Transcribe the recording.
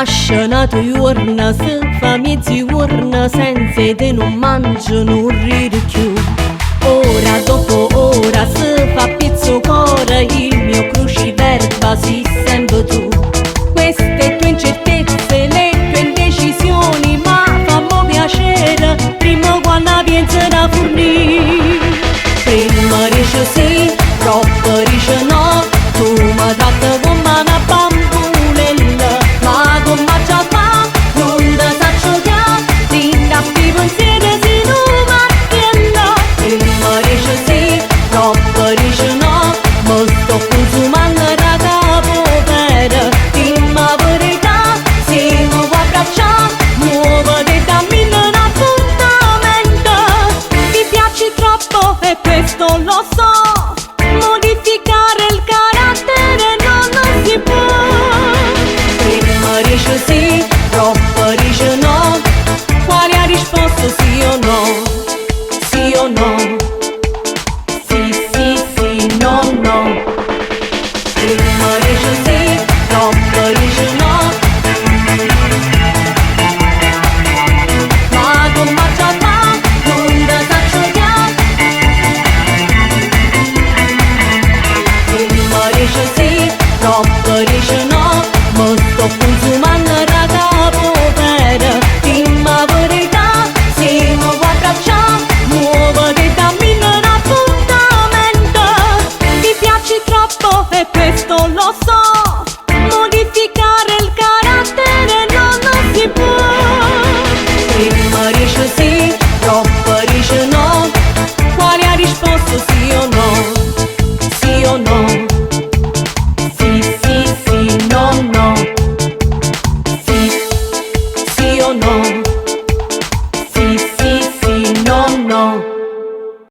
scena giorno, se fa mezzogiorno senza te non mangio, non rido più. Ora dopo ora se fa pezzo cuore, il mio cruciverba si sente tu. Queste tue incertezze, le tue indecisioni, ma fammi piacere, prima quando pensi da fornire. Prima dice sì, troppo dice no, tu mi tratti come una bambulella, ma come già fa, non ti saccio chiaro, ti indappi pensieri se non m'attiendo. Prima dice sì, troppo dice no, ma sto consumando da capo per, dimmi la verità, se mi vuoi abbracciare, muoviti dammi un appuntamento. Ti piaci troppo e questo lo so, modificare il carattere non si può. Prima dice sì, troppo dice no, quale ha risposto sì o no? Sì o no? Sì, sì, sì, no, no. Prima dice sì, troppo dice no, ma come già fa, non ti saccio chiaro. Prima dice sì, troppo dice